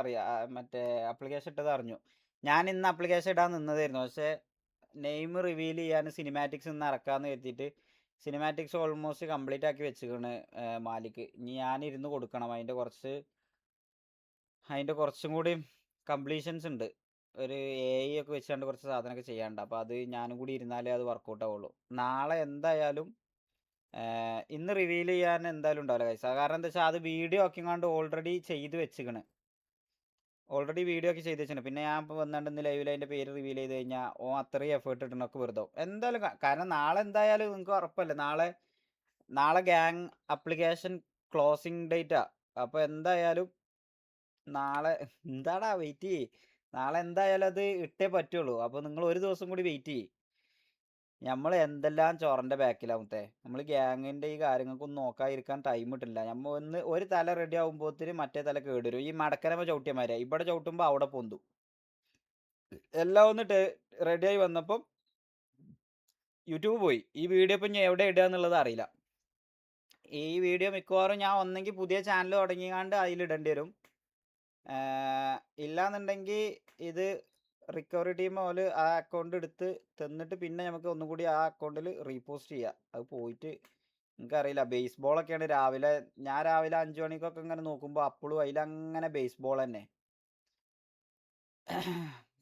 അറിയാം, മറ്റേ ആപ്ലിക്കേഷൻ ഇട്ടത് അറിഞ്ഞു. ഞാൻ ഇന്ന് ആപ്ലിക്കേഷൻ ഇടാൻ നിന്നതായിരുന്നു, പക്ഷേ നെയിം റിവീൽ ചെയ്യാൻ സിനിമാറ്റിക്സ് ഇന്ന് ഇറക്കാമെന്ന് കരുതിയിട്ട് സിനിമാറ്റിക്സ് ഓൾമോസ്റ്റ് കംപ്ലീറ്റ് ആക്കി വെച്ചിരിക്കണ് മാലിക്ക്. ഇനി ഞാനിരുന്ന് കൊടുക്കണം. അതിൻ്റെ കുറച്ചും കൂടി കംപ്ലീഷൻസ് ഉണ്ട്. ഒരു AI ഒക്കെ വെച്ചുകൊണ്ട് കുറച്ച് സാധനമൊക്കെ ചെയ്യാനുണ്ട്. അപ്പോൾ അത് ഞാനും കൂടി ഇരുന്നാലേ അത് വർക്കൗട്ട് ആവുള്ളൂ. നാളെ എന്തായാലും ഇന്ന് റിവീൽ ചെയ്യാൻ എന്തായാലും ഉണ്ടാവില്ല കൈസ. കാരണം എന്താ വെച്ചാൽ അത് വീഡിയോ ആക്കിങ്ങാണ്ട് ഓൾറെഡി ചെയ്ത് വെച്ചിക്കണ്. വീഡിയോ ഒക്കെ ചെയ്ത് വെച്ചിട്ടുണ്ട്. പിന്നെ ഞാൻ ഇപ്പോൾ വന്നിട്ട് ഇന്ന് ലൈവിൽ അതിൻ്റെ പേര് റിവീൽ ചെയ്ത് കഴിഞ്ഞാൽ അത്രയും എഫേർട്ട് ഇടണമൊക്കെ വെറുതെ എന്തായാലും. കാരണം നാളെ എന്തായാലും നിങ്ങൾക്ക് ഉറപ്പല്ലേ, നാളെ ഗ്യാങ് ആപ്ലിക്കേഷൻ ക്ലോസിങ് ഡേറ്റാ. അപ്പോൾ എന്തായാലും നാളെ എന്താടാ വെയിറ്റ് ചെയ്യേ, നാളെ എന്തായാലും അത് ഇട്ടേ പറ്റുള്ളൂ. അപ്പോൾ നിങ്ങൾ ഒരു ദിവസം കൂടി വെയിറ്റ് ചെയ്യേ. നമ്മൾ എന്തെല്ലാം ചോറിൻ്റെ ബാക്കിലാമത്തെ, നമ്മൾ ഗ്യാങ്ങിൻ്റെ ഈ കാര്യങ്ങൾക്കൊന്നും നോക്കാതിരിക്കാൻ ടൈം കിട്ടില്ല. നമ്മൾ ഒരു തല റെഡി ആകുമ്പോഴത്തേന് മറ്റേ തല കേടുവരും. ഈ മടക്കരമ ചവിട്ടിയമാരെ ഇവിടെ ചവിട്ടുമ്പോൾ അവിടെ പൊന്തും. എല്ലാം ഒന്ന് റെഡിയായി വന്നപ്പം യൂട്യൂബ് പോയി. ഈ വീഡിയോ ഇപ്പം ഞാൻ എവിടെ ഇടുക എന്നുള്ളത് അറിയില്ല. ഈ വീഡിയോ മിക്കവാറും ഞാൻ ഒന്നെങ്കിൽ പുതിയ ചാനൽ തുടങ്ങിയാണ്ട് അതിലിടേണ്ടി വരും. ഇല്ലാന്നുണ്ടെങ്കിൽ ഇത് റിക്കവറി ടീം പോലെ ആ അക്കൗണ്ട് എടുത്ത് തന്നിട്ട് പിന്നെ നമുക്ക് ഒന്നും കൂടി ആ അക്കൗണ്ടിൽ റീപോസ്റ്റ് ചെയ്യാം. അത് പോയിട്ട് എനിക്കറിയില്ല. ബേസ്ബോളൊക്കെയാണ് ഞാൻ രാവിലെ 5 മണിക്കൊക്കെ ഇങ്ങനെ നോക്കുമ്പോൾ അപ്പോഴും അതിലങ്ങനെ ബേസ്ബോൾ തന്നെ.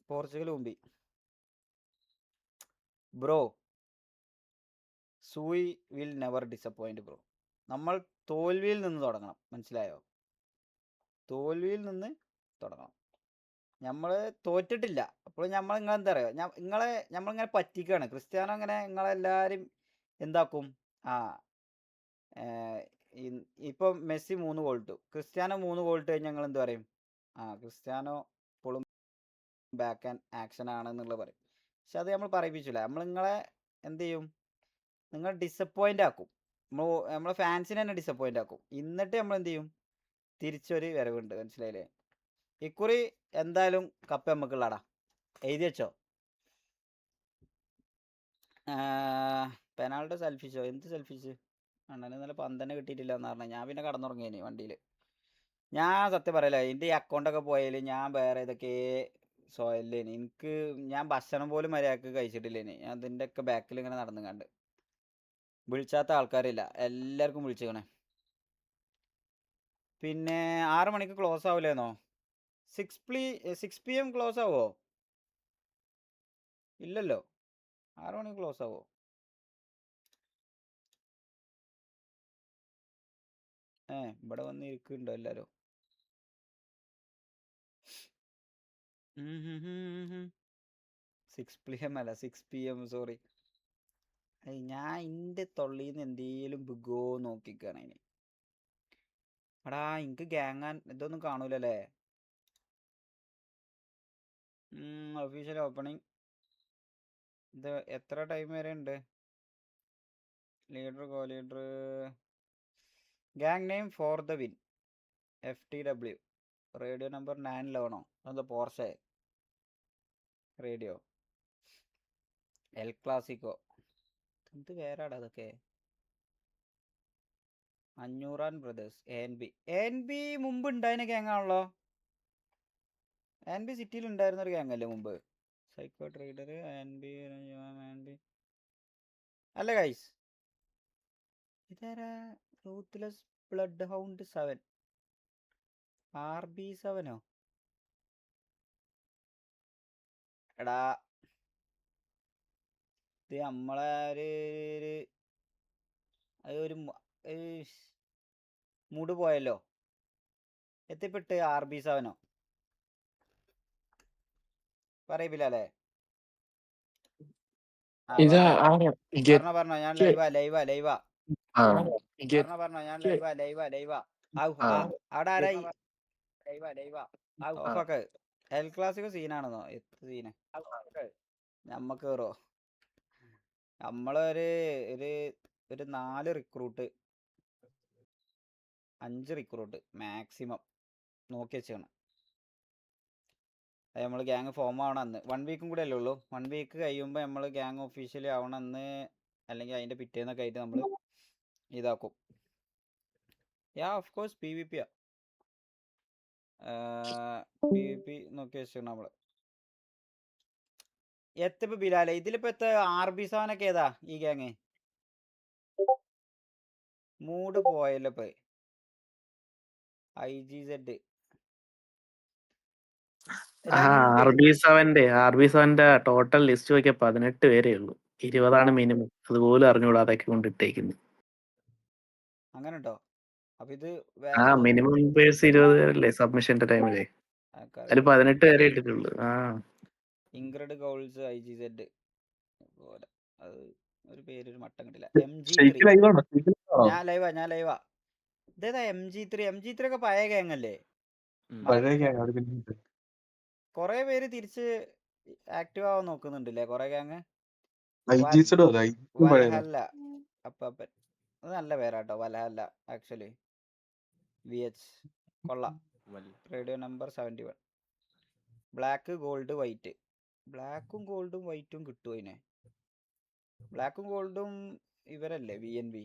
പോർച്ചുഗൽ മുമ്പി ബ്രോ, സൂയി വിൽ നെവർ ഡിസപ്പോയിന്റ് ബ്രോ. നമ്മൾ തോൽവിയിൽ നിന്ന് തുടങ്ങണം, മനസ്സിലായോ? തോൽവിയിൽ നിന്ന് തുടങ്ങണം. നമ്മൾ തോറ്റിട്ടില്ല. അപ്പോൾ നിങ്ങളെന്താ പറയുക, നമ്മളിങ്ങനെ പറ്റിക്കുകയാണ്. ക്രിസ്ത്യാനോ അങ്ങനെ നിങ്ങളെല്ലാവരും എന്താക്കും? ഇപ്പം മെസ്സി 3 ഗോൾ ഇട്ടു, ക്രിസ്ത്യാനോ 3 ഗോൾ ഇട്ട് കഴിഞ്ഞാൽ ഞങ്ങൾ എന്ത് പറയും? ക്രിസ്ത്യാനോ ഇപ്പോഴും ബാക്ക് ആൻഡ് ആക്ഷൻ ആണെന്നുള്ളത് പറയും. പക്ഷെ അത് നമ്മൾ പറയിപ്പിച്ചില്ല. നിങ്ങളെ എന്ത് ചെയ്യും? നിങ്ങൾ ഡിസപ്പോയിൻ്റ് ആക്കും. നമ്മളെ ഫാൻസിനെ തന്നെ ഡിസപ്പോയിൻ്റ് ആക്കും. എന്നിട്ട് നമ്മൾ എന്ത് ചെയ്യും? തിരിച്ചൊരു വരവുണ്ട്, മനസ്സിലായില്ലേ? ഇക്കുറി എന്തായാലും കപ്പ് നമുക്കുള്ളടാ, എഴുതി വെച്ചോ. പെനാൾട്ടി സെൽഫിഷോ? എന്ത് സെൽഫിഷ്? അണ്ണന് ഇന്നലെ പന്തന്നെ കിട്ടിയിട്ടില്ല എന്ന് പറഞ്ഞാൽ ഞാൻ പിന്നെ കടന്നുറങ്ങിയേനെ വണ്ടിയിൽ. ഞാൻ സത്യം പറയല, എൻ്റെ ഈ അക്കൗണ്ടൊക്കെ പോയാൽ ഞാൻ വേറെ ഏതൊക്കെ സോയല്ലേന്. ഞാൻ ഭക്ഷണം പോലും മര്യാദക്ക് കഴിച്ചിട്ടില്ലേന്. ഞാൻ ഇതിൻ്റെയൊക്കെ ബാക്കിൽ ഇങ്ങനെ നടന്നു കണ്ട്. വിളിച്ചാത്ത ആൾക്കാരില്ല, എല്ലാവർക്കും വിളിച്ചേക്കണേ. പിന്നെ 6 മണിക്ക് ക്ലോസ് ആവില്ലേന്നോ? 6 PM ക്ലോസ് ആവോ? ഇല്ലല്ലോ, 6 മണിക്ക് ക്ലോസ് ആവോ? ഇവിടെ വന്ന് ഇരിക്കുന്നുണ്ടോ എല്ലാവരും? 6 PM അല്ല, 6 PM, സോറി. ഞാൻ എൻ്റെ തൊള്ളിന്ന് എന്തേലും ബിഗോ നോക്കിക്കാണ് ഇനി. എടാ എനിക്ക് ഗ്യാങ്ങാൻ ഇതൊന്നും കാണൂലല്ലേ. ഒഫീഷ്യൽ ഓപ്പണിങ് ഇത് എത്ര ടൈം വരെ ഉണ്ട്? Leader, co leader, gang name for the win, FTW, radio number 911. എന്താ പോർഷെ റേഡിയോ, എൽ ക്ലാസിക്കോ. എന്ത് പേരാടാ അതൊക്കെ? 500 ബ്രദേഴ്സ്, ANB മുമ്പ് ഉണ്ടായിരുന്ന ഗ്യാങ്ങാണല്ലോ. ANB സിറ്റിയിൽ ഉണ്ടായിരുന്ന ഒരു ഗ്യാങ് അല്ലേ മുമ്പ്? സൈക്കോ ട്രേഡർ, ANB അല്ല ഗൈസ്. ഇതാരാ? Ruthless blood hound 7, RB7ഓ? എടാ ഇത് നമ്മളെ ഒരു മൂഡ് പോയല്ലോ. എത്തിപ്പെട്ട് RB7ഓ? പറയിപ്പില്ലല്ലേ? പറഞ്ഞോ, ഞാൻ ലൈവാ. പറഞ്ഞോ, ഞാൻ ലൈവാ. അവിടെ ആരായി? ഓഫാക്ക്. എൽ ക്ലാസിക്കോ സീനാണെന്നോ? എത്ര സീന് ഞമ്മക്ക് കയറോ? നമ്മളൊരു ഒരു 4 റിക്രൂട്ട്, 5 റിക്രൂട്ട് മാക്സിമം നോക്കി വെച്ചാണ്. അത് നമ്മൾ ഗ്യാങ് ഫോം ആവണം അന്ന്. 1 വീക്കും കൂടെ അല്ലേ ഉള്ളൂ. 1 വീക്ക് കഴിയുമ്പോൾ നമ്മൾ ഗ്യാങ് ഒഫീഷ്യലി ആവണം അന്ന്, അല്ലെങ്കിൽ അതിൻ്റെ പിറ്റേന്നൊക്കെ ആയിട്ട് നമ്മൾ ഇതാക്കും. Of course PVP. PvP നോക്കി വെച്ചിട്ടുണ്ട് നമ്മള്. എത്തിപ്പോ ബിലാലെ ഇതിലിപ്പോ RB സാധനൊക്കെ ഏതാ ഈ ഗ്യാങ്? മൂഡ് പോയല്ലോ ഇപ്പൊ. IGZ RB7ന്റെ ടോട്ടൽ ലിസ്റ്റ് നോക്കിയാൽ 18 പേരേ ഉള്ളൂ. 20 മിനിമം. അതുപോലും അറിഞ്ഞൂടാ അതൊക്കെ കൊണ്ടിട്ടേക്കുന്നു. അങ്ങനെ ഉണ്ടോ? അപ്പൊ ഇത് മിനിമം പേഴ്സ് 20 പേരല്ലേ സബ്മിഷന്റെ ടൈമില്. അതിൽ 18 പേരെ ഇട്ടിട്ടുള്ളൂ. ഇൻഗ്രഡ് ഗോൾസ് IGZ പോലെ അത് ഒരു പേരൊരു മട്ടം കിട്ടില്ല. ഷെയ്ക്ക് MG3 ലൈവാണോ? ഞാൻ ലൈവാ. ഇതേതാ MG3 ഒക്കെ പഴയ ഗ്യാങ് അല്ലേ? പഴയ ഗ്യാങ് അത് പിന്നെ കൊറേ പേര് തിരിച്ച് ആക്റ്റീവ് ആവാൻ നോക്കുന്നുണ്ടല്ലേ കൊറേ ഗ്യാങ്. IGZ അല്ല, IGZ പഴയതാ. വൽഹല്ല അപ്പൻ അത് നല്ല പേരാട്ടോ. വൽഹല്ല ആക്ച്വലി VH കൊള്ളാം. Radio number 71. Black gold white. ബ്ലാക്കും ഗോൾഡും വൈറ്റും കിട്ടും അതിനെ. ബ്ലാക്കും ഗോൾഡും ഇവരല്ലേ VNB.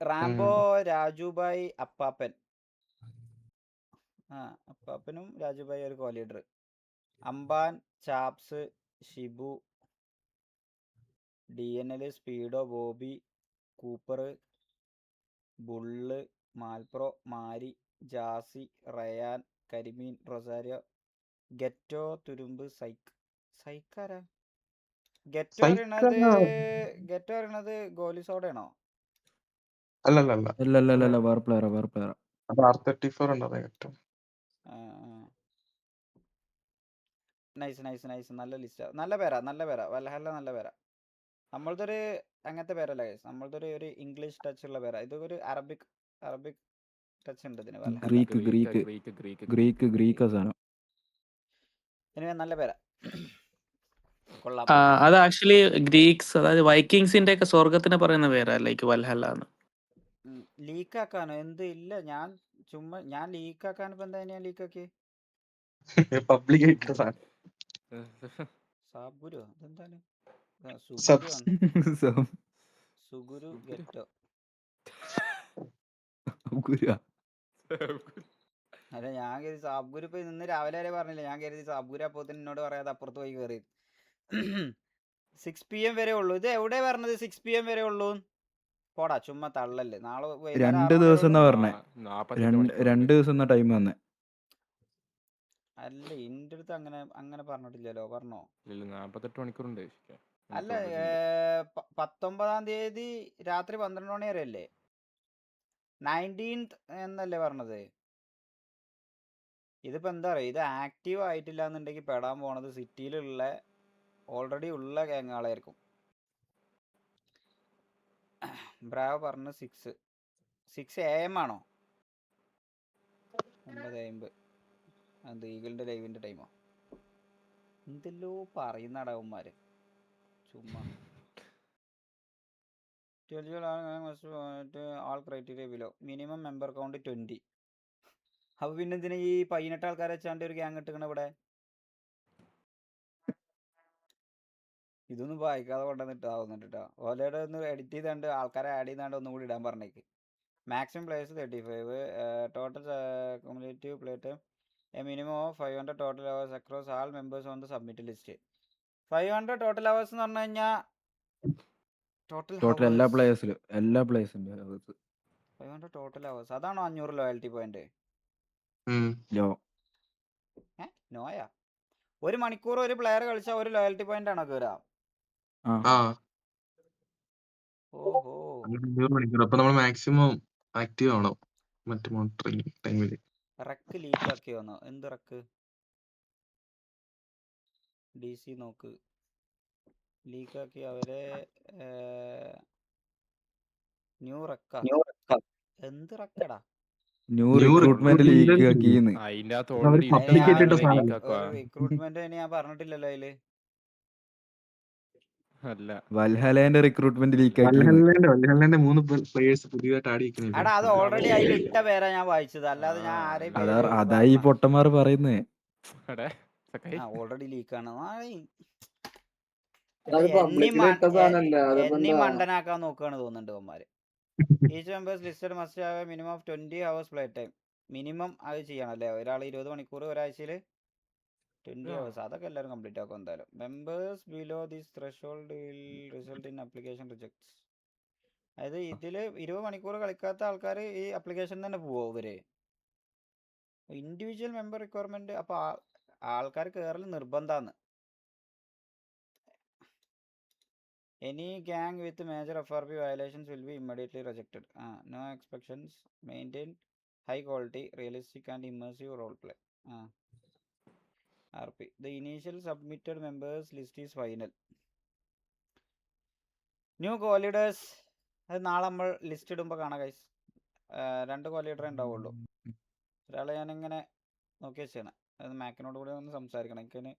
റാംബോ രാജുഭായ് അപ്പാപ്പൻ. അപ്പാപ്പനും രാജുഭായ് ഒരു കോലീഡർ. അംബാൻ ചാപ്സ് Shibu DNL Speedo Bobby Cooper Bull മാൽപ്രോ Mari Jassi Ryan Karimeen Rosario Ghetto Thurumbu സൈക്കാരാ? ഗെറ്റോ അറിയണത് ഗോലിസോഡയാണോ? അല്ല വേറെ പ്ലെയർ അത് R34 ഉണ്ടോ ഏറ്റവും. നൈസ് നല്ല ലിസ്റ്റ്. നല്ല പേരാ വൽഹല്ല നല്ല പേരാ. നമ്മളതൊരു അങ്ങനത്തെ പേരല്ല ഗൈസ്. നമ്മളതൊരു ഒരു ഇംഗ്ലീഷ് ടച്ച് ഉള്ള പേരാ. ഇതൊരു അറബിക് ടച്ച് ഉണ്ട് ഇതിന്. ഗ്രീക്ക് സാധനം. നല്ല പേരാ. കൊള്ളാം. അത് ആക്ച്വലി ഗ്രീക്സ്, അതായത് വൈക്കിങ്സിന്റെ ഒക്കെ സ്വർഗത്തിന് പറയുന്ന പേരാ ലൈക്ക് വൽഹല്ല. ലീക്കാക്കാനോ? എന്ത് ഇല്ല, ഞാൻ ലീക്കാക്കാൻ ഇപ്പൊ എന്താ ഞാൻ ലീക്കാക്കി? പബ്ലിക് ആയിട്ട് സാബുരു അതെന്താണ്? Subs. സുഗുരു ഗെറ്റോ. അല്ല ഞാൻ കരുതി സാബ്ഗുരു ഇപ്പൊ ഇന്ന് രാവിലെ വരെ പറഞ്ഞില്ല. ഞാൻ കരുതി സാബ്ഗുരു അപ്പോത്തിന് എന്നോട് പറയാതെ അപ്പുറത്ത് പോയി കയറി. 6 PM വരെ ഉള്ളൂ. ഇത് എവിടെ പറഞ്ഞത് 6 PM വരെ ഉള്ളൂ? പോടാ ചുമ്മാ തള്ളല്ലേ. നാളെ 2 ദിവസം എന്നാ പറഞ്ഞേ. 2 ദിവസം ടൈം തന്നെ. അല്ല ഇന്റെ അടുത്ത് അങ്ങനെ പറഞ്ഞിട്ടില്ലല്ലോ. പറഞ്ഞോ? 48 മണിക്കൂറുണ്ട്. അല്ല 19-ാം തീയതി രാത്രി 12 മണി വരെ അല്ലേ? 19th എന്നല്ലേ പറഞ്ഞത്? ഇതിപ്പോ എന്താ പറയുക, ഇത് ആക്റ്റീവ് ആയിട്ടില്ല എന്നുണ്ടെങ്കിൽ പെടാൻ പോണത് സിറ്റിയിലുള്ള ഓൾറെഡി ഉള്ള ഗ്യാങ്ങുകളായിരിക്കും. ബ്രാവ് പറഞ്ഞ 6 AM ആണോ? 9:50. അത് ഈഗിളിന്റെ ലൈവിന്റെ ടൈമോ? എന്തെല്ലോ പറയുന്ന അടവന്മാര് ചുമ്മാ. All criteria below minimum member count 20. അപ്പൊ പിന്നെ എന്തിനാ ഈ 18 ആൾക്കാരെ വെച്ചാണ്ട് ഒരു ഗ്യാങ് ഇട്ടിക്കണ ഇവിടെ? ഇതൊന്നും വായിക്കാതെ കൊണ്ടുവന്നിട്ടാവുന്നുണ്ട്. ഓലയുടെ ഒന്ന് എഡിറ്റ് ചെയ്താണ്ട് ആൾക്കാരെ ആഡ് ചെയ്താണ്ട് ഒന്നും കൂടി ഇടാൻ പറഞ്ഞേക്ക്. Maximum players 35. Total cumulative play time a minimum of 500 total hours across all members on the submitted list. 500 total hours എന്ന് പറഞ്ഞു കഴിഞ്ഞാൽ ടോട്ടൽ എല്ലാ പ്ലേയേഴ്സിലും 500 total hours. അതാണോ 500 ലോയൽറ്റി പോയിന്റ്? നോയാ? 1 മണിക്കൂർ ഒരു പ്ലെയർ കളിച്ചാൽ 1 ലോയൽറ്റി പോയിന്റ് ആണോ കയറാ? ഓഹോ. അപ്പൊ നമ്മൾ മാക്സിമം ആക്റ്റീവ് ആണോ മറ്റു മോണിറ്ററിംഗ് ടൈമില്? റക്ക് ലീക്ക് ആക്കി വന്നോ? എന്ത് റക്ക്? DC നോക്ക്. ലീക്കാക്കി അവരെ ന്യൂ റക്ക. എന്ത് റക്കടാ? ന്യൂ റിക്രൂട്ട്മെന്റ് ലീക്ക് ആക്കിന്ന്. അതിന്റെ അകത്ത് ഓൾറെഡി ഒരു റിക്രൂട്ട്മെന്റ് ഞാൻ പറഞ്ഞിട്ടില്ലല്ലോ അതില്. അല്ല വൽഹലേന്റെ റിക്രൂട്ട്മെന്റ് ലീക്ക് ആക്കി. വൽഹലേന്റെ 3 പ്ലേയേഴ്സ് പുതിയതായിട്ട് ആഡ് ചെയ്യിക്കുന്നില്ല. എടാ അത് ഓൾറെഡി അതിൽ ഇട്ട പേരാ ഞാൻ വായിച്ചത്. അല്ലാതെ ഞാൻ ആരെയും അതായി പൊട്ടന്മാർ പറയുന്നേ. ഓൾറെഡി ലീക്കാണ്. എന്നീ മണ്ടനാക്കാൻ നോക്കുകയാണ് തോന്നുന്നുണ്ട് അവന്മാര്. Each members listed must have a minimum of 20 hours play time. Minimum അത് ചെയ്യണം അല്ലേ? ഒരാൾ 20 മണിക്കൂർ ഒരാഴ്ചയിൽ 20 ആ. hours. അതൊക്കെ എല്ലാവരും കംപ്ലീറ്റ് ആക്കും എന്തായാലും. Members below this threshold will result in application rejects. അതായത് ഇതിൽ 20 മണിക്കൂർ കളിക്കാത്ത ആൾക്കാർ ഈ ആപ്ലിക്കേഷൻ തന്നെ പോവോ ഇവര്? Individual member requirement. അപ്പോൾ ആൾക്കാർ കയറൽ നിർബന്ധമാണ്. Any gang with major FRP violations will be immediately rejected. No expectations. Maintain high quality, realistic and immersive role play. RP. The initial submitted members list is final. New co-leaders. അത് നാളെ നമ്മൾ list ഇടുമ്പോൾ കാണാം guys. 2 co-leader ഉണ്ടാവുള്ളൂ. ഒരാളെ ഞാനിങ്ങനെ നോക്കി വെച്ചാണ്. അത് മാക്കിനോട് കൂടെ ഒന്ന് സംസാരിക്കണം. എനിക്കതിന്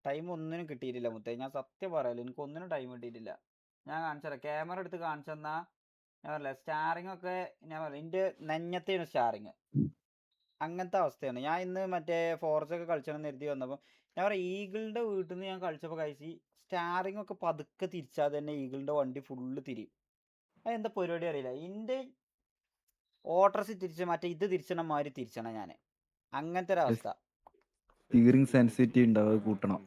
ടൈം ഒന്നിനും കിട്ടിയിട്ടില്ല മുത്തേ. ഞാൻ സത്യം പറയാലോ, എനിക്ക് ഒന്നിനും ടൈം കിട്ടിയിട്ടില്ല. ഞാൻ കാണിച്ചു തരാം. ക്യാമറ എടുത്ത് കാണിച്ചു തന്നാൽ ഞാൻ പറയില്ല, സ്റ്റാറിങ് ഒക്കെ ഞാൻ പറയാം എൻ്റെ നെഞ്ഞത്തേന് സ്റ്റാറിങ്. അങ്ങനത്തെ അവസ്ഥയാണ്. ഞാൻ ഇന്ന് മറ്റേ ഫോർസൊക്കെ കളിച്ചണമെന്ന് കരുതി വന്നപ്പോൾ ഞാൻ പറയാം, ഈഗിളിൻ്റെ വീട്ടിൽ നിന്ന് ഞാൻ കളിച്ചപ്പോൾ കഴിച്ച് സ്റ്റാറിങ് ഒക്കെ പതുക്കെ തിരിച്ചാൽ തന്നെ ഈഗിളിൻ്റെ വണ്ടി ഫുള്ള് തിരിയും. അതെന്താ പരിപാടി അറിയില്ല. എൻ്റെ ഓട്ടർസ് തിരിച്ച് മറ്റേ ഇത് തിരിച്ചണ മാതിരി തിരിച്ചണം ഞാൻ. അങ്ങനത്തെ ഒരു അവസ്ഥ. സ്റ്റിയറിംഗ് സെൻസിറ്റിവിറ്റി ഉണ്ടാവും, അത് കൂട്ടണം.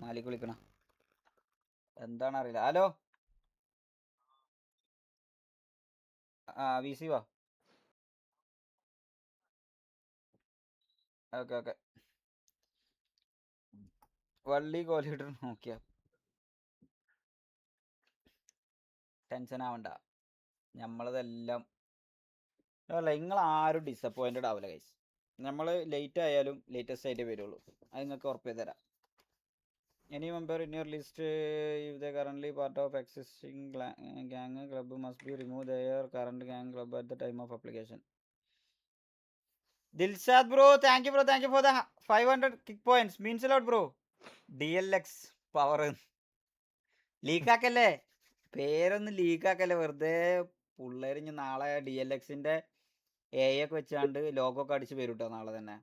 മാലിക്ക് വിളിക്കണം, എന്താണ് അറിയില്ല. ഹലോ, വി സി വാ. ഓക്കെ വള്ളി കോലിഡർ നോക്കിയ ടെൻഷൻ ആവണ്ട. നമ്മളതെല്ലാം അല്ല, നിങ്ങൾ ആരും ഡിസപ്പോയിൻറ്റഡ് ആവില്ല ഗൈസ്. നമ്മൾ ലേറ്റ് ആയാലും ലേറ്റസ്റ്റ് ആയിട്ടേ വരുള്ളൂ. അത് നിങ്ങൾക്ക് ഉറപ്പ് ചെയ്ത് തരാം. Any member in your list, if they currently part of existing gang club, must be remove their current gang club at the time of application. Dilshad bro, thank you for the 500 kick points. Means a lot bro. DLX power. Leak ആക്കല്ലേ, പേരൊന്നും leak ആക്കല്ലേ വെറുതെ. പിള്ളേർ ഇനി നാളെ DLXന്റെ ഒക്കെ വെച്ചാണ്ട് logo ഒക്കെ അടിച്ച് വരും കേട്ടോ നാളെ തന്നെ.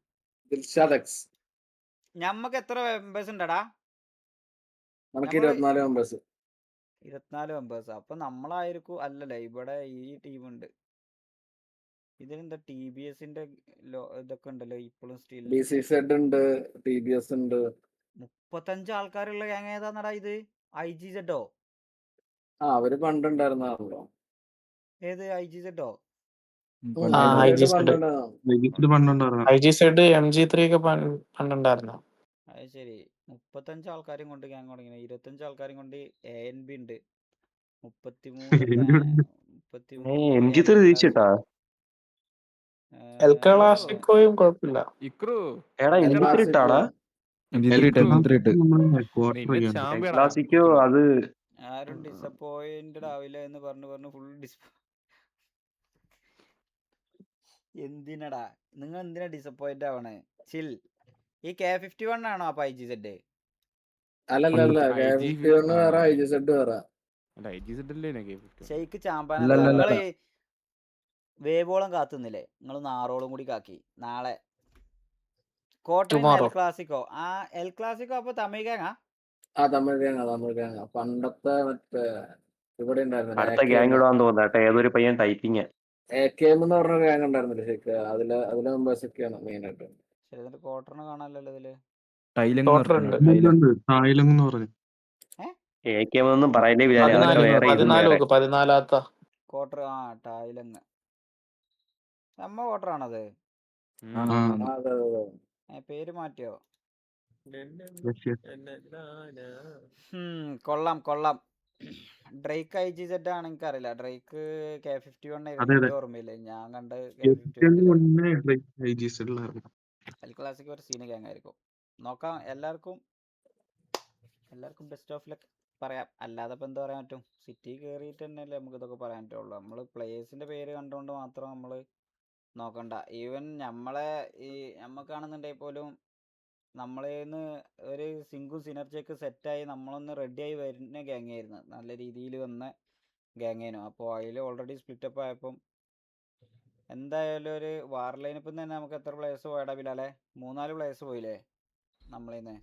ഞമ്മക്ക് എത്ര മെമ്പേഴ്സ് ഉണ്ടടാ? നമുക്ക് 24 മെമ്പേഴ്സ്. 24 മെമ്പേഴ്സ്. അപ്പൊ നമ്മളായിരിക്കും അല്ലല്ലേ? ഇവിടെ ഈ ടീമുണ്ട്. ഇതിലെന്താ TBSന്റെ ഇതൊക്കെ ഉണ്ടല്ലോ ഇപ്പോഴും സ്റ്റിൽ. BCZ ഉണ്ട്, TBS ഉണ്ട്. 35 ആൾക്കാരുള്ള ഗ്യാങ് ഏതാന്നടാ ഇത്? IGZ? അവര് പണ്ടുണ്ടായിരുന്നോ? ഏത് IGZ? IGZ MG3 ഒക്കെ പണ്ടുണ്ടായിരുന്നു. അത് ശരി. 35 ആൾക്കാരും കൊണ്ട് ഗ്യാങ് തുടങ്ങി. 25 ആൾക്കാരും കൊണ്ട് ANB ഉണ്ട്. 33 എൽ ക്ലാസിക്കോയും കുഴപ്പമില്ല. ഇക്രു ആരും ഡിസപ്പോയിന്റഡ് ആവില്ല എന്ന് പറഞ്ഞു ഫുൾ എന്തിനടാ നിങ്ങൾ എന്തിനാ ഡിസപ്പോയിന്റ് ആവണേ? ചിൽ. ഈ K51 ആണോ അപ്പൊ IGZ? അല്ലല്ല, K51 വേറെ, IGZ വേറെ. ഷെയ്ക്ക് ചാമ്പാന. നിങ്ങള് വേവോളം കാത്തുന്നില്ലേ? നിങ്ങൾ 6 കൂടി കാക്കി. നാളെ Kottayam El Clasico. El Clasico അപ്പൊ തമിഴ് ഗ്യാങ്ങാ? തമിഴ് ഗ്യാങ്ങാ. പണ്ടത്തെ മറ്റേ ഇവിടെ AKM എന്ന് പറഞ്ഞ ഗ്യാങ് ഉണ്ടായിരുന്നില്ലേ ശരിക്ക്? അതിലെ മെമ്പേഴ്സ് ഒക്കെയാണ് മെയിൻ ആയിട്ട്. ശരി, കോട്ടറിന് കാണാനല്ലോ ഇതില്. കോട്ടർ ടൈലങ് നമ്മ കോട്ടറാണത്. പേര് മാറ്റിയോ? കൊള്ളാം. ഡ്രേക്ക് IGZ ആണ്. എനിക്കറിയില്ല. ഡ്രേക്ക് K51 ആയിരുന്നു ഓർമ്മയില്ലേ? ഞാൻ കണ്ട എൽ ക്ലാസിക് ഒരു സീന ഗ്യാങ് ആയിരിക്കും. നോക്കാം. എല്ലാവർക്കും ബെസ്റ്റ് ഓഫ് ലക്ക് പറയാം. അല്ലാതെ ഇപ്പം എന്താ പറയാൻ പറ്റും? സിറ്റി കയറിയിട്ട് തന്നെയല്ലേ നമുക്ക് ഇതൊക്കെ പറയാൻ പറ്റുള്ളൂ. നമ്മൾ പ്ലേയേഴ്സിന്റെ പേര് കണ്ടുകൊണ്ട് മാത്രം നമ്മൾ നോക്കണ്ട. ഈവൻ നമ്മക്കാണെന്നുണ്ടെങ്കിൽ പോലും നമ്മളേന്ന് ഒരു സിംഗിൾ സിനർജിയൊക്കെ സെറ്റായി നമ്മളൊന്ന് റെഡിയായി വരുന്ന ഗ്യാങ്ങായിരുന്നു. നല്ല രീതിയിൽ വന്ന ഗ്യാങ്ങായിരുന്നു. അപ്പോൾ അതിൽ ഓൾറെഡി സ്പ്ലിറ്റപ്പ് ആയപ്പം എന്തായാലും ഒരു വാർ ലൈനപ്പിൽ നിന്ന് തന്നെ നമുക്ക് എത്ര പ്ലേയേഴ്സ് പോയടാ ബിലാലെ? 3-4 പ്ലേയേഴ്സ് പോയില്ലേ നമ്മളിന്ന്?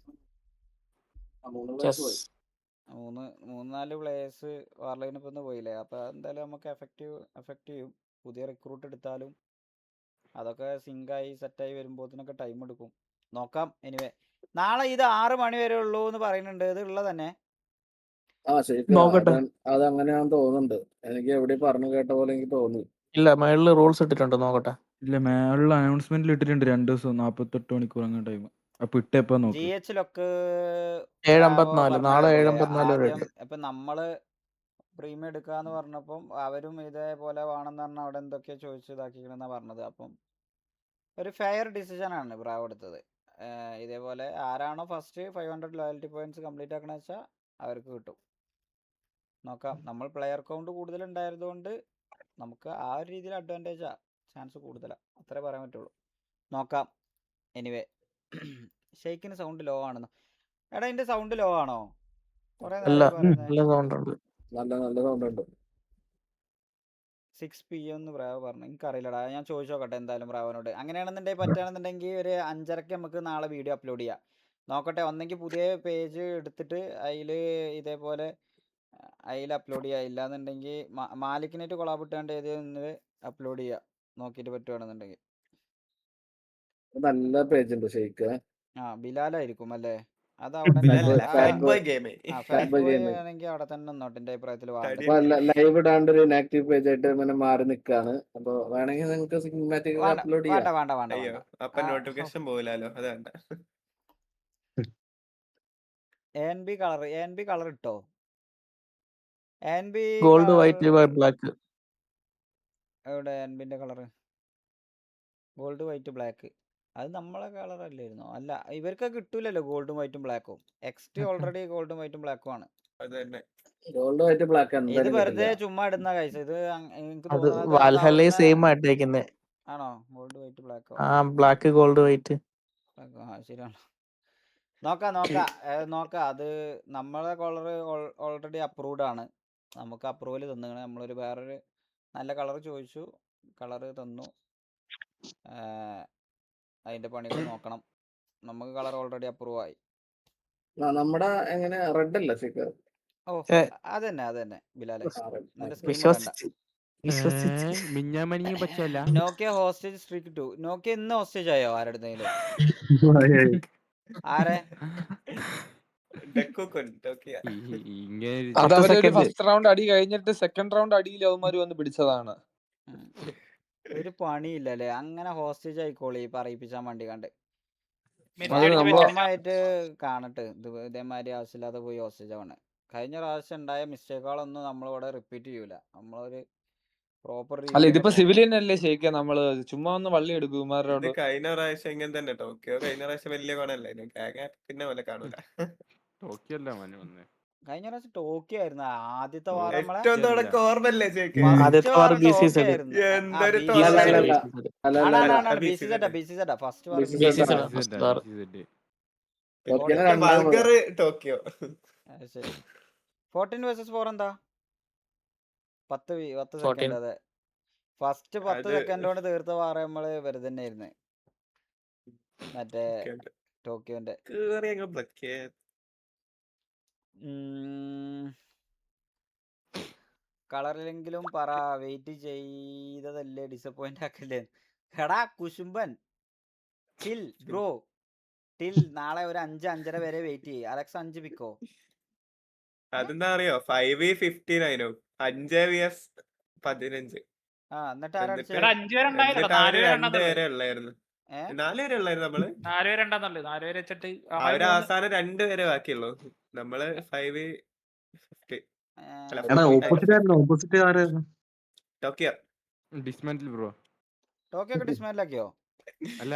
3-4 പ്ലേയേഴ്സ് വാർ ലൈനപ്പിൽ നിന്ന് പോയില്ലേ? അപ്പോൾ എന്തായാലും നമുക്ക് എഫക്റ്റ് ചെയ്യും. പുതിയ റിക്രൂട്ട് എടുത്താലും അതൊക്കെ സിങ്കായി സെറ്റായി വരുമ്പോഴത്തേനൊക്കെ ടൈം എടുക്കും. നോക്കാം. എനിവേ നാളെ ഇത് 6 മണി വരെ ഉള്ളൂ എന്ന് പറയുന്നുണ്ട്. ഇത് ഉള്ളത് തന്നെ. ആ ശരിക്കും നോക്കട്ടെ. അതങ്ങനെയാന്ന് തോന്നുന്നുണ്ട്. എനിക്ക് എവിടെ പറഞ്ഞു കേട്ട പോലെ എനിക്ക് തോന്നി. ഇല്ല, മേളില് റൂൾസ് ഇട്ടിട്ടുണ്ട്, നോക്കട്ടെ. ഇല്ല, മേളിൽ അനൗൺസ്മെന്റിൽ ഇട്ടിട്ടുണ്ട് 2 ദിവസം 48 മണിക്കൂർ അങ്ങനെ ടൈം. അപ്പൊ ഇട്ടപ്പോ നോക്ക്. GH-ലൊക്കെ 7:54 നാളെ പറഞ്ഞായിരുന്നില്ലേ 7:54 വരെ ആദ്യം. ഉണ്ട്. ഇപ്പൊ നമ്മള് പ്രീമിയം എടുക്കാന്ന് പറഞ്ഞപ്പം അവരും ഇതേപോലെ വേണമെന്ന് പറഞ്ഞാൽ അവിടെ എന്തൊക്കെയോ ചോദിച്ചു ഇതാക്കിക്കണെന്നാ പറഞ്ഞത്. അപ്പം ഒരു ഫെയർ ഡിസിഷൻ ആണ് ബ്രാവ് എടുത്തത്. ഇതേപോലെ ആരാണോ ഫസ്റ്റ് 500 ലോയൽറ്റി പോയിന്റ്സ് കംപ്ലീറ്റ് ആക്കണ വെച്ചാൽ അവർക്ക് കിട്ടും. നോക്കാം. നമ്മൾ പ്ലെയർ കൗണ്ട് കൂടുതൽ ഉണ്ടായതുകൊണ്ട് നമുക്ക് ആ ഒരു രീതിയിൽ അഡ്വാൻറ്റേജാ, ചാൻസ് കൂടുതലാണ്, അത്രേ പറയാൻ പറ്റുള്ളൂ. നോക്കാം. എനിവേ ഷെയ്ക്കിന് സൗണ്ട് ലോ ആണെന്ന്. എടാ എൻ്റെ സൗണ്ട് ലോ ആണോ? കുറെ അല്ല, നേരമായി പറയുന്നത്. നല്ല സൗണ്ട് ഉണ്ട്. നല്ല സൗണ്ട് ഉണ്ട്. 6 PM എന്ന് ബ്രാവ് പറഞ്ഞു. എനിക്കറിയില്ലടാ, ഞാൻ ചോദിച്ചു നോക്കട്ടെ എന്തായാലും ബ്രാവനോട്. അങ്ങനെയാണെന്നുണ്ടെങ്കിൽ പറ്റുകയാണെന്നുണ്ടെങ്കിൽ ഒരു 5:30 നമുക്ക് നാളെ വീഡിയോ അപ്ലോഡ് ചെയ്യാം. നോക്കട്ടെ, ഒന്നെങ്കിൽ പുതിയ പേജ് എടുത്തിട്ട് അതിൽ ഇതേപോലെ അതിൽ അപ്ലോഡ് ചെയ്യുക. ഇല്ലാന്നുണ്ടെങ്കിൽ മാലിക്കിനായിട്ട് കൊളാബ് ഇട്ടാണ്ട് ഏതെങ്കിലും അപ്ലോഡ് ചെയ്യുക നോക്കിയിട്ട് പറ്റുകയാണെന്നുണ്ടെങ്കിൽ. നല്ല പേജ് ഉണ്ട് ഷെയ്ക്ക്. ബിലാലായിരിക്കും അല്ലേ? അത് അവിടെ ഫാറ്റ് ബോയ് ആണെങ്കിൽ അവിടെ തന്നെ നിന്നോട്ടെ. എൻ്റെ അഭിപ്രായത്തിൽ അപ്പൊ ലൈവ് ഇടാണ്ട് ഒരു ഇനാക്റ്റീവ് പേജ് ആയിട്ട് ഇങ്ങനെ മാറി നിൽക്കാണ്. അപ്പൊ വേണമെങ്കിൽ നിങ്ങൾക്ക് സിനിമാറ്റിക് അപ്ലോഡ് ചെയ്യാം. വേണ്ട. നോട്ടിഫിക്കേഷൻ പോകില്ലല്ലോ, അത് വേണ്ട. ANB കളർ ഇട്ടോ? ANB gold, white, black. എവിടെ ANBന്റെ കളറ്? Gold, white, black. അത് നമ്മളെ കളർ അല്ലായിരുന്നോ? അല്ല, ഇവർക്ക് കിട്ടൂലല്ലോ ഗോൾഡും വൈറ്റും ബ്ലാക്കും. എക്സ്ടി ഓൾറെഡി ഗോൾഡും വൈറ്റും ബ്ലാക്കും ആണ്. അത് തന്നെ. ഗോൾഡ് വൈറ്റ് ബ്ലാക്ക് ഇത് എന്തായാലും വെറുതെ കിട്ടില്ല. ചുമ്മാ ഇടുന്ന കൈസ്. ഇത് എനിക്ക് അത് തോന്നുന്നത് വാൽഹല്ലേ സെയിം ആയിട്ടേക്കുന്നേ. ആണോ? ഗോൾഡ്, വൈറ്റ്, ബ്ലാക്കോ? ആ, ബ്ലാക്ക്, ഗോൾഡ്, വൈറ്റ്. ശരിയാണ്. നോക്കാം. അത് നമ്മളെ കളർ ഓൾറെഡി അപ്രൂവ്ഡ് ആണ്. നമുക്ക് അപ്രൂവൽ തന്നു. നമ്മളൊരു വേറൊരു നല്ല കളർ ചോദിച്ചു, കളർ തന്നു. അതിന്റെ പണികൾ നോക്കണം. നമുക്ക് കളർ ഓൾറെഡി അപ്രൂവ് ആയി. നമ്മുടെ എങ്ങനെ റെഡ് അല്ല ഷെയ്ക്ക്? ഓ അതന്നെ ബിലാലെ. നിന്റെ സ്ക്രീൻ വിശ്വസിച്ച് മിഞ്ഞാമനിയും പച്ചല്ല. നോക്കിയ ഹോസ്റ്റേജ് സ്ട്രീക്ക് ഇട്ടു. നോക്കിയ ഇന്ന് ഹോസ്റ്റേജ് ആയോ ആരുടെങ്കിലും? ആരെ? ഇങ്ങനെ ഫസ്റ്റ് റൗണ്ട് അടി കഴിഞ്ഞിട്ട് സെക്കൻഡ് റൗണ്ട് അടിയിൽ അവന്മാര് വന്ന് പിടിച്ചതാണ്. ഒരു പണിയില്ലല്ലേ അങ്ങനെ ഹോസ്റ്റേജ് ആയിക്കോളി പറയിപ്പിച്ചാൻ വേണ്ടി കണ്ട്. ആയിട്ട് കാണട്ടെ. ഇതേമാതിരി ആവശ്യമില്ലാതെ പോയി ഹോസ്റ്റേജ് ആണ്. കഴിഞ്ഞ പ്രാവശ്യം ഉണ്ടായ മിസ്റ്റേക്കുകളൊന്നും നമ്മളിവിടെ റിപ്പീറ്റ് ചെയ്യൂല. നമ്മളൊരു പ്രോപ്പർ അല്ല, ഇതിപ്പോ സിവിലിയൻ അല്ലേ ഷെയ്ക്ക? നമ്മള് ചുമ്മാ ഒന്ന് വള്ളി എടുക്കും ഇവന്മാരോട്. കഴിഞ്ഞ പ്രാവശ്യം ഇങ്ങനെ തന്നെ. ടോക്കിയോ കഴിഞ്ഞ പ്രാവശ്യം വലിയ ഗുണല്ലേ, പിന്നെ പോലെ കാണൂല. ടോക്കിയോ അല്ല മോനെ വന്നേ. കഴിഞ്ഞ പ്രാവശ്യം ടോക്കിയോ ആയിരുന്നു ആദ്യത്തെ വാരം. ഏറ്റവും തുടക്കം ഓർമ്മല്ലേ ചേക്ക്? ആദ്യത്തെ വാരം BCZ. എന്തൊരു ടോക്കിയോ. 14 vs 4 എന്താ? 10 സെക്കൻഡ്. അതെ, ഫസ്റ്റ് 10 സെക്കൻഡ് കൊണ്ട് തീർത്ത വാറ നമ്മള് വെറുതെ തന്നെ ആയിരുന്നു. മറ്റേ ടോക്കിയോന്റെ കളറിലെങ്കിലും പറ. വെയിറ്റ് ചെയ്തതല്ലേ, ഡിസപ്പോയിന്റ് ആക്കല്ലേ? എടാ കുശുംബൻ, ടിൽ ബ്രോ, ടിൽ നാളെ ഒരു 5-5:30 വരെ വെയിറ്റ് ചെയ്യ്. അലക്സ് 5 പിക്കോ. അതെന്താ അറിയോ? 5v15 ആയിരുന്നു. 5vs15. എന്നിട്ട് ആരാ അടിച്ചേ? 2 പേരെ ഉള്ളായിരുന്നു. 4 പേരെ ഉള്ളായിരുന്നു. നമ്മള് 4 പേരെ വെച്ചിട്ട് അവര് അവസാനം 2 പേരെ ബാക്കിയുള്ളൂ. നമ്മള് 5v15. Tokyo dismantle bro. Tokyo ഒക്കെ ഡിസ്മാൻഡിൽ ആക്കിയോ? അല്ല,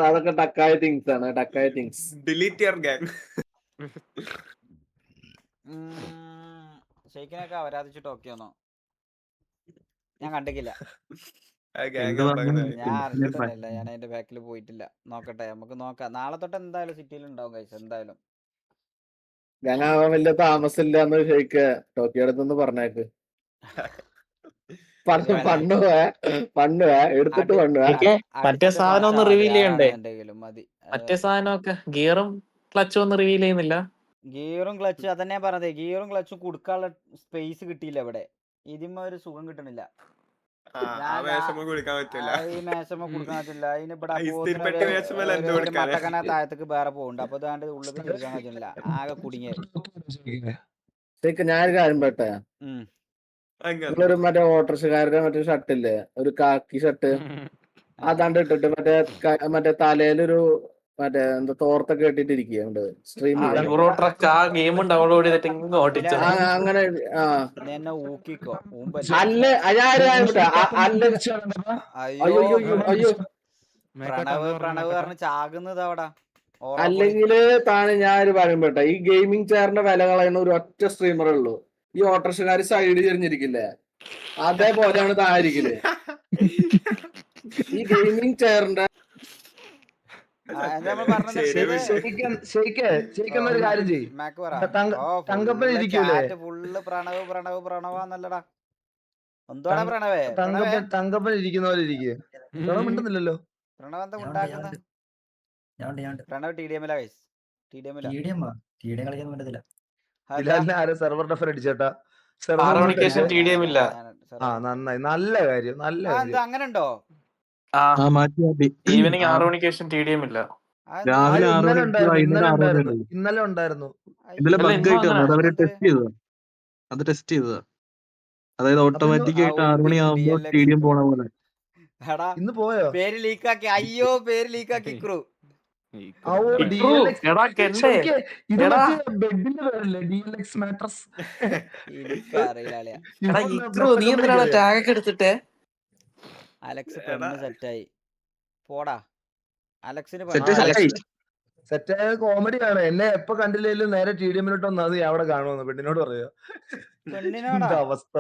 അതൊക്കെ ടക്കായ തിങ്സ് ആണ്. ടക്കായ തിങ്സ്. Delete your gang. ഷെയ്ക്കിനൊക്കെ അവരാധിച്ചു ടോക്കിയോന്നോ? ഞാൻ കണ്ടിട്ടില്ല. ഞാൻ അറിഞ്ഞിട്ടൊന്നുമില്ല. ഞാൻ അതിന്റെ ബാക്കിൽ പോയിട്ടില്ല. നോക്കട്ടെ, നമുക്ക് നോക്കാം. നാളെ തൊട്ട് എന്തായാലും സിറ്റിയിൽ ഉണ്ടാവും കൈസ്. എന്തായാലും ഗാങ്ങാവാൻ വലിയ താമസമില്ല എന്ന് ഷെയ്ക്ക് ടോക്കിയോ അടുത്തൊന്ന് പറഞ്ഞേക്ക്. എടുത്തിട്ട് മറ്റേ സാധനം ഒന്ന് റിവീൽ ചെയ്യണ്ടേ? മതി. മറ്റേ സാധനമൊക്കെ ഗിയറും ക്ലച്ചും ഒന്നും റിവീൽ ചെയ്യുന്നില്ല. ഗിയറും ക്ലച്ച് അതന്നെ പറഞ്ഞത്. ഗിയറും ക്ലച്ചും കൊടുക്കാനുള്ള സ്പേസ് കിട്ടിയില്ല ഇവിടെ. ഇതിന്മേ ഒരു സുഖം കിട്ടണില്ല. ആ മേശമ്മ കൊടുക്കാൻ പറ്റൂല. ഈ മേശമ്മ കൊടുക്കാൻ പറ്റില്ല. അതിന് ഇവിടെ ഇസ്തിരിപ്പെട്ടി മേശമ്മേൽ എന്ത് ഒരു കൊടുക്കാനാ? മട്ടക്കന താഴത്തേക്ക് വേറെ പോകുന്നുണ്ട്. അപ്പൊ ഇതാണ്ട് ഉള്ളിൽ തിരിക്കാൻ പറ്റില്ല. ആകെ കുടുങ്ങിയത്. ശരിക്കും ഞാനൊരു കാര്യം പറയട്ടെ, അങ്ങനെ നിങ്ങളൊരു മറ്റേ ഓട്ടോറിക്ഷക്കാരുടെ മറ്റേ ഷർട്ടില്ലേ, ഒരു കാക്കി ഷർട്ട്, അതാണ്ട് ഇട്ടിട്ട് മറ്റേ തലയിലൊരു മറ്റേ എന്താ തോർത്തൊക്കെ ഇട്ടിട്ടിരിക്കുന്നുണ്ട് സ്ട്രീം യൂറോ ട്രക്ക് ആ ഗെയിം ഡൗൺലോഡ് ചെയ്തിട്ട് ഇങ്ങ് ഓടിച്ചു. അങ്ങനെ. ആ പിന്നെ എന്നെ ഊക്കിക്കോ അല്ല അയ്യോ അയ്യോ പ്രണവ് പറഞ്ഞ് ചാകുന്നത് അവിടെ. അല്ലെങ്കില് താന് ഞാനൊരു കാര്യം പറയട്ടെ, ഈ ഗെയിമിംഗ് ചെയറിന്റെ വില കളയുന്ന ഒരു ഒറ്റ സ്ട്രീമറേ ഉള്ളൂ. ഈ ഓട്ടോറിക്ഷക്കാര് സൈഡ് ചെരിഞ്ഞിരിക്കില്ലേ, അതേപോലെയാണ് താരിക്കല്. ഈ ഗെയിമിംഗ് ചെയറിന്റെ ഒരു കാര്യം ചെയ്യും, തങ്കപ്പൻ ഇരിക്കൂലേ, പ്രണവാന്നല്ലടാ. എന്തോടാ പ്രണവേ? തങ്കപ്പൻ ഇരിക്കുന്ന പോലെ ഇരിക്കുക. മിണ്ടുന്നില്ലല്ലോ. പ്രണവ് എന്താ ഉണ്ടാക്കുന്ന? പ്രണവ് TDM കളിക്കാൻ പറ്റത്തില്ല. ആരോ സെർവർ ഡെഫർ അടിച്ചേട്ടാ. TDM ഇല്ല. ആ നന്നായി, നല്ല കാര്യം, നല്ല കാര്യം. അങ്ങനെ ഉണ്ടോ? മാറ്റി ഈവനിങ് 6 മണിക്ക് ശേഷം TDM ഇല്ല. രാവിലെ 6 മണി ഇന്നലെ ഉണ്ടായിരുന്നു. ഇതിലെ ബഗ് ആയിട്ടാണ് അത് അവര് ടെസ്റ്റ് ചെയ്തതാ. അത് ടെസ്റ്റ് ചെയ്തതാ. അതായത് ഓട്ടോമാറ്റിക് ആയിട്ട് 6 മണിയാകുമ്പോ TDM പോണ പോലെ. ഇന്ന് പോയോ? പേര് ലീക്കാക്കി. അയ്യോ പേര് ലീക്കാക്കി. ക്രൂ അലക്സ് പെണ്ണ് സെറ്റായി. പോടാ അലക്സിന് സെറ്റായ കോമഡിയാണ്. എന്നെ എപ്പോ കണ്ടില്ലേലും നേരെ TDM-ലോട്ട് വന്നത് ഞാൻ അവിടെ കാണുമെന്ന് പെണ്ണിനോട് പറയാ. അവസ്ഥ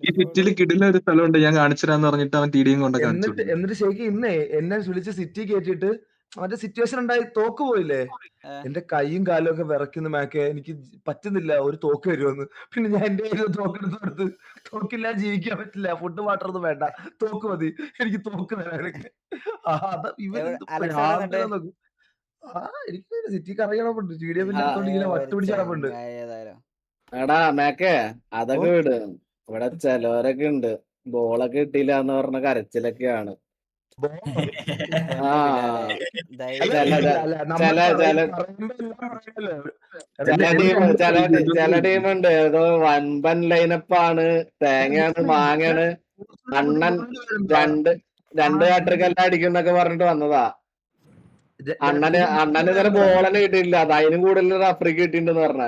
ഈ സിറ്റിയിൽ കിടില ഒരു സ്ഥലമുണ്ട്, ഞാൻ കാണിച്ചുതരാന്ന് പറഞ്ഞിട്ട് അവൻ TDM കൊണ്ട് കാണിച്ചു. എന്നിട്ട് ശരിക്കും ഇന്നേ എന്നെ വിളിച്ച് സിറ്റി കയറ്റിട്ട് മറ്റേ സിറ്റുവേഷൻ ഉണ്ടായി, തോക്ക് പോയില്ലേ, എന്റെ കൈയും കാലും ഒക്കെ വിറയ്ക്കുന്ന മാക്കെ, എനിക്ക് പറ്റുന്നില്ല, ഒരു തോക്ക് വരുമെന്ന്. പിന്നെ ഞാൻ എന്റെ കയ്യിൽ തോക്കെടുത്ത് കൊടുത്ത്, തോക്കില്ലാതെ ജീവിക്കാൻ പറ്റില്ല, ഫുഡ് വാട്ടർ ഒന്നും വേണ്ട, തോക്ക് മതി, എനിക്ക് തോക്ക് തരാനൊക്കെ. എനിക്ക് സിറ്റിക്ക് അറിയണമുണ്ട്, TDM-ത്തോണ്ട് ഇങ്ങനെ വട്ടുപിടിച്ച് നടപ്പുണ്ട്. എടാ മേക്കെ അതൊക്കെ വിട്. ഇവിടെ ചിലവരൊക്കെ ഉണ്ട് ബോളൊക്കെ കിട്ടിയില്ല എന്ന് പറഞ്ഞ കരച്ചിലൊക്കെയാണ്. ചില ടീമുണ്ട് ഏതോ വൻപൻ ലൈനപ്പാണ്, തേങ്ങയാണ്, മാങ്ങയാണ്, അണ്ണൻ രണ്ട് കാട്ടർക്കെല്ലാം അടിക്കുന്നൊക്കെ പറഞ്ഞിട്ട് വന്നതാ. അണ്ണന് ഇതുവരെ ബോളനെ കിട്ടിയില്ല, അത് അതിനും കൂടുതൽ റഫറിക്ക് കിട്ടിണ്ടെന്ന് പറഞ്ഞ.